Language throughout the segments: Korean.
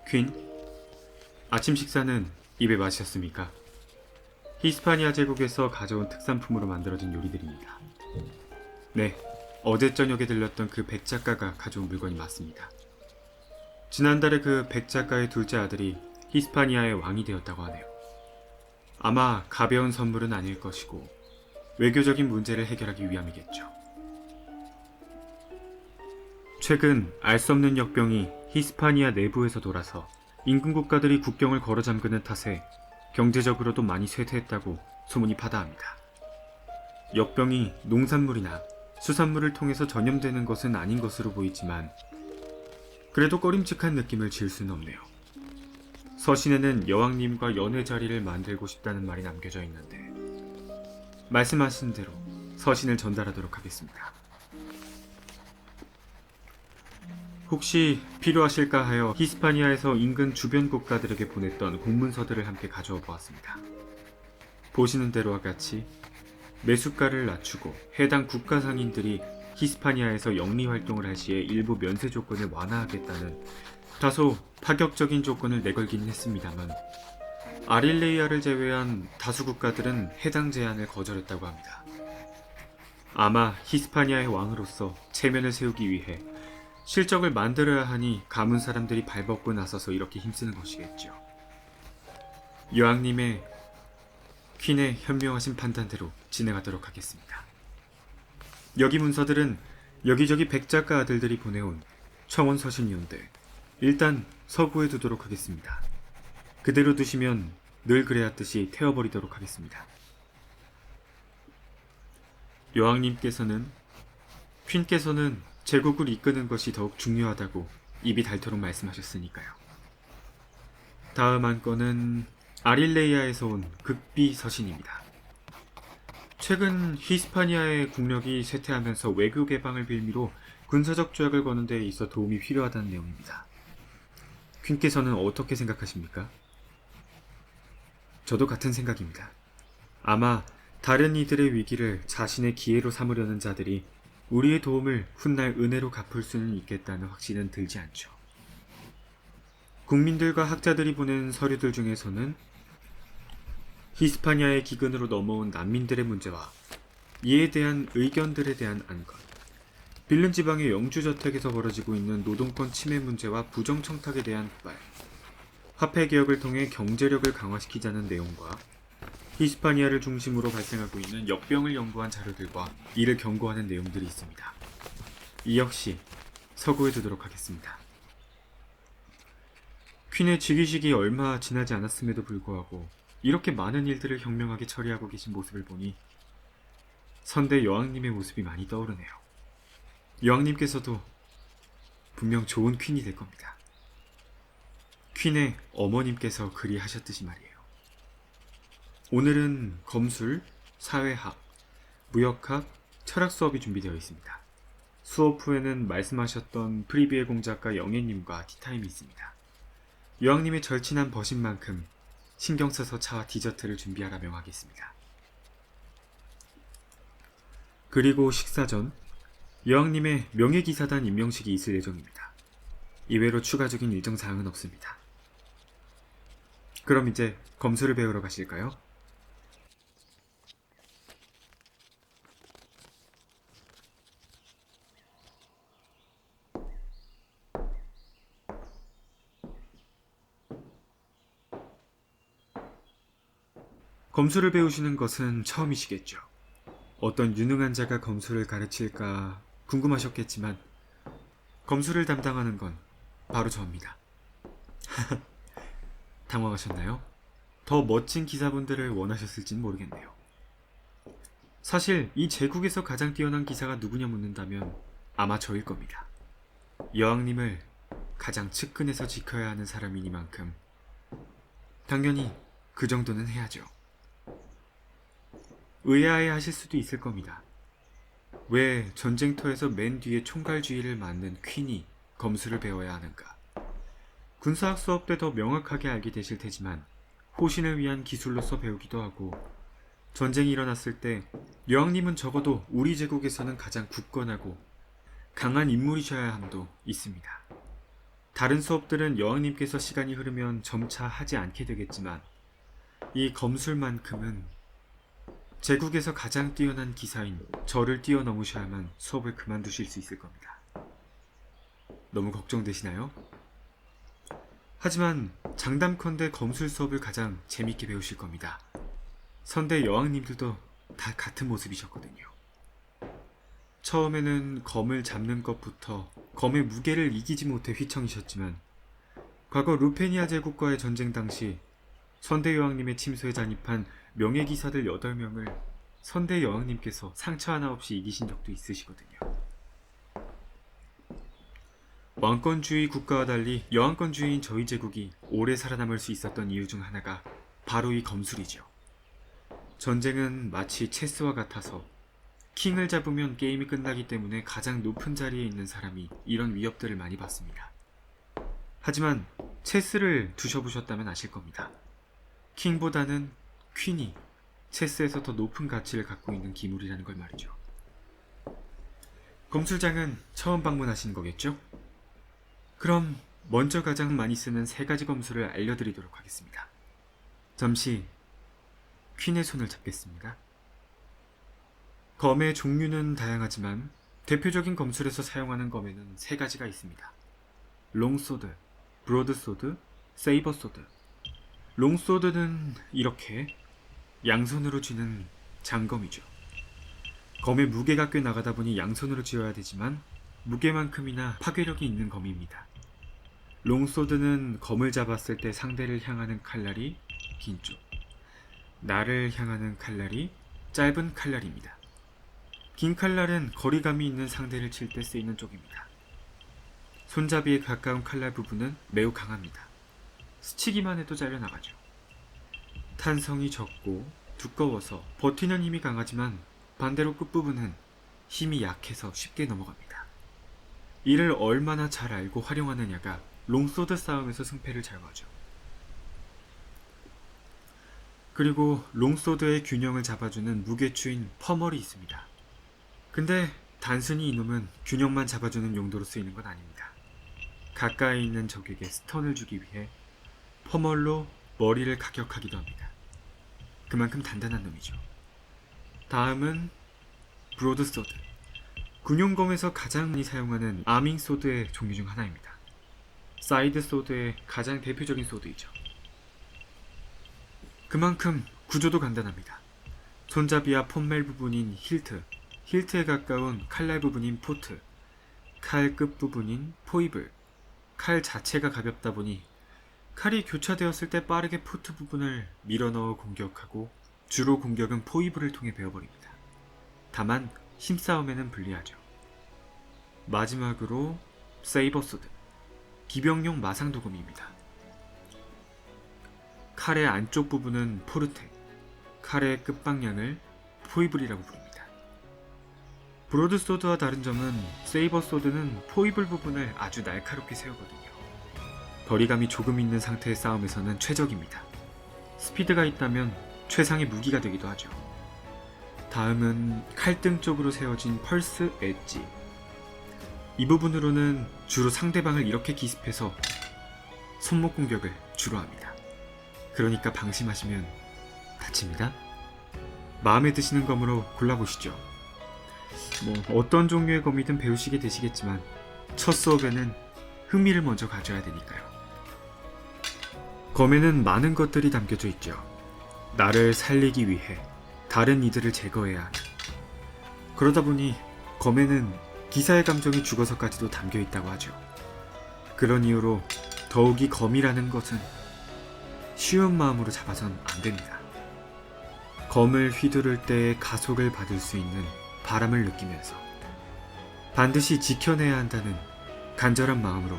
퀸, 아침 식사는 입에 맞으셨습니까? 히스파니아 제국에서 가져온 특산품으로 만들어진 요리들입니다. 네, 어제 저녁에 들렸던 그 백 작가가 가져온 물건이 맞습니다. 지난달에 그 백 작가의 둘째 아들이 히스파니아의 왕이 되었다고 하네요. 아마 가벼운 선물은 아닐 것이고 외교적인 문제를 해결하기 위함이겠죠. 최근 알 수 없는 역병이 히스파니아 내부에서 돌아서 인근 국가들이 국경을 걸어 잠그는 탓에 경제적으로도 많이 쇠퇴했다고 소문이 파다합니다. 역병이 농산물이나 수산물을 통해서 전염되는 것은 아닌 것으로 보이지만 그래도 꺼림칙한 느낌을 지을 수는 없네요. 서신에는 여왕님과 연회 자리를 만들고 싶다는 말이 남겨져 있는데 말씀하신 대로 서신을 전달하도록 하겠습니다. 혹시 필요하실까 하여 히스파니아에서 인근 주변 국가들에게 보냈던 공문서들을 함께 가져와 보았습니다. 보시는 대로와 같이 매수가를 낮추고 해당 국가 상인들이 히스파니아에서 영리 활동을 할 시에 일부 면세 조건을 완화하겠다는 다소 파격적인 조건을 내걸기는 했습니다만 아릴레이아를 제외한 다수 국가들은 해당 제안을 거절했다고 합니다. 아마 히스파니아의 왕으로서 체면을 세우기 위해 실적을 만들어야 하니 가문 사람들이 발벗고 나서서 이렇게 힘쓰는 것이겠죠. 여왕님의 퀸의 현명하신 판단대로 진행하도록 하겠습니다. 여기 문서들은 여기저기 백 작가 아들들이 보내온 청원 서신이온데 일단 서구에 두도록 하겠습니다. 그대로 두시면 늘 그래왔듯이 태워버리도록 하겠습니다. 여왕님께서는 퀸께서는 제국을 이끄는 것이 더욱 중요하다고 입이 닳도록 말씀하셨으니까요. 다음 한 건은 아릴레이아에서 온 극비 서신입니다. 최근 히스파니아의 국력이 쇠퇴하면서 외교 개방을 빌미로 군사적 조약을 거는 데 있어 도움이 필요하다는 내용입니다. 퀸께서는 어떻게 생각하십니까? 저도 같은 생각입니다. 아마 다른 이들의 위기를 자신의 기회로 삼으려는 자들이 우리의 도움을 훗날 은혜로 갚을 수는 있겠다는 확신은 들지 않죠. 국민들과 학자들이 보낸 서류들 중에서는 히스파니아의 기근으로 넘어온 난민들의 문제와 이에 대한 의견들에 대한 안건, 빌른 지방의 영주저택에서 벌어지고 있는 노동권 침해 문제와 부정청탁에 대한 후발, 화폐개혁을 통해 경제력을 강화시키자는 내용과 히스파니아를 중심으로 발생하고 있는 역병을 연구한 자료들과 이를 경고하는 내용들이 있습니다. 이 역시 서구에 두도록 하겠습니다. 퀸의 즉위식이 얼마 지나지 않았음에도 불구하고 이렇게 많은 일들을 현명하게 처리하고 계신 모습을 보니 선대 여왕님의 모습이 많이 떠오르네요. 여왕님께서도 분명 좋은 퀸이 될 겁니다. 퀸의 어머님께서 그리하셨듯이 말이에요. 오늘은 검술, 사회학, 무역학, 철학 수업이 준비되어 있습니다. 수업 후에는 말씀하셨던 프리비의 공작가 영애님과 티타임이 있습니다. 여왕님의 절친한 버신 만큼 신경 써서 차와 디저트를 준비하라 명하겠습니다. 그리고 식사 전 여왕님의 명예기사단 임명식이 있을 예정입니다. 이외로 추가적인 일정사항은 없습니다. 그럼 이제 검술을 배우러 가실까요? 검술을 배우시는 것은 처음이시겠죠. 어떤 유능한 자가 검술을 가르칠까 궁금하셨겠지만 검술을 담당하는 건 바로 저입니다. 당황하셨나요? 더 멋진 기사분들을 원하셨을진 모르겠네요. 사실 이 제국에서 가장 뛰어난 기사가 누구냐 묻는다면 아마 저일 겁니다. 여왕님을 가장 측근에서 지켜야 하는 사람이니만큼 당연히 그 정도는 해야죠. 의아해 하실 수도 있을 겁니다. 왜 전쟁터에서 맨 뒤에 총괄주의를 맡는 퀸이 검술을 배워야 하는가? 군사학 수업 때 더 명확하게 알게 되실 테지만 호신을 위한 기술로서 배우기도 하고 전쟁이 일어났을 때 여왕님은 적어도 우리 제국에서는 가장 굳건하고 강한 인물이셔야 함도 있습니다. 다른 수업들은 여왕님께서 시간이 흐르면 점차 하지 않게 되겠지만 이 검술만큼은 제국에서 가장 뛰어난 기사인 저를 뛰어넘으셔야만 수업을 그만두실 수 있을 겁니다. 너무 걱정되시나요? 하지만 장담컨대 검술 수업을 가장 재밌게 배우실 겁니다. 선대 여왕님들도 다 같은 모습이셨거든요. 처음에는 검을 잡는 것부터 검의 무게를 이기지 못해 휘청이셨지만 과거 루페니아 제국과의 전쟁 당시 선대 여왕님의 침소에 잔입한 명예기사들 8명을 선대 여왕님께서 상처 하나 없이 이기신 적도 있으시거든요. 왕권주의 국가와 달리 여왕권주의인 저희 제국이 오래 살아남을 수 있었던 이유 중 하나가 바로 이 검술이죠. 전쟁은 마치 체스와 같아서 킹을 잡으면 게임이 끝나기 때문에 가장 높은 자리에 있는 사람이 이런 위협들을 많이 받습니다. 하지만 체스를 두셔보셨다면 아실 겁니다. 킹보다는 퀸이 체스에서 더 높은 가치를 갖고 있는 기물이라는 걸 말이죠. 검술장은 처음 방문하신 거겠죠? 그럼 먼저 가장 많이 쓰는 3가지 검술을 알려드리도록 하겠습니다. 잠시 퀸의 손을 잡겠습니다. 검의 종류는 다양하지만 대표적인 검술에서 사용하는 검에는 3가지가 있습니다. 롱소드, 브로드소드, 세이버소드. 롱소드는 이렇게 양손으로 쥐는 장검이죠. 검의 무게가 꽤 나가다 보니 양손으로 쥐어야 되지만 무게만큼이나 파괴력이 있는 검입니다. 롱소드는 검을 잡았을 때 상대를 향하는 칼날이 긴 쪽, 나를 향하는 칼날이 짧은 칼날입니다. 긴 칼날은 거리감이 있는 상대를 칠 때 쓰이는 쪽입니다. 손잡이에 가까운 칼날 부분은 매우 강합니다. 스치기만 해도 잘려나가죠. 탄성이 적고 두꺼워서 버티는 힘이 강하지만 반대로 끝부분은 힘이 약해서 쉽게 넘어갑니다. 이를 얼마나 잘 알고 활용하느냐가 롱소드 싸움에서 승패를 좌우하죠. 그리고 롱소드의 균형을 잡아주는 무게추인 퍼멀이 있습니다. 근데 단순히 이놈은 균형만 잡아주는 용도로 쓰이는 건 아닙니다. 가까이 있는 적에게 스턴을 주기 위해 퍼멀로 머리를 가격하기도 합니다. 그만큼 단단한 놈이죠. 다음은 브로드소드. 군용검에서 가장 많이 사용하는 아밍소드의 종류 중 하나입니다. 사이드소드의 가장 대표적인 소드이죠. 그만큼 구조도 간단합니다. 손잡이와 폰멜 부분인 힐트에 가까운 칼날 부분인 포트, 칼 끝 부분인 포이블, 칼 자체가 가볍다 보니 칼이 교차되었을 때 빠르게 포트 부분을 밀어넣어 공격하고 주로 공격은 포이블을 통해 베어버립니다. 다만 힘싸움에는 불리하죠. 마지막으로 세이버소드, 기병용 마상도검입니다. 칼의 안쪽 부분은 포르테, 칼의 끝방향을 포이블이라고 부릅니다. 브로드소드와 다른 점은 세이버소드는 포이블 부분을 아주 날카롭게 세우거든요. 거리감이 조금 있는 상태의 싸움에서는 최적입니다. 스피드가 있다면 최상의 무기가 되기도 하죠. 다음은 칼등 쪽으로 세워진 펄스 엣지. 이 부분으로는 주로 상대방을 이렇게 기습해서 손목 공격을 주로 합니다. 그러니까 방심하시면 다칩니다. 마음에 드시는 검으로 골라보시죠. 어떤 종류의 검이든 배우시게 되시겠지만 첫 수업에는 흥미를 먼저 가져야 되니까요. 검에는 많은 것들이 담겨져 있죠. 나를 살리기 위해 다른 이들을 제거해야 하는. 그러다 보니 검에는 기사의 감정이 죽어서까지도 담겨 있다고 하죠. 그런 이유로 더욱이 검이라는 것은 쉬운 마음으로 잡아선 안 됩니다. 검을 휘두를 때의 가속을 받을 수 있는 바람을 느끼면서 반드시 지켜내야 한다는 간절한 마음으로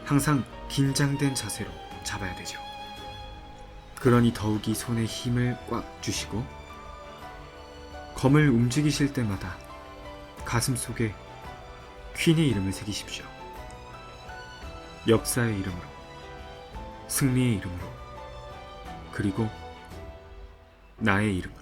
항상 긴장된 자세로 잡아야 되죠. 그러니 더욱이 손에 힘을 꽉 주시고 검을 움직이실 때마다 가슴 속에 퀸의 이름을 새기십시오. 역사의 이름으로, 승리의 이름으로, 그리고 나의 이름.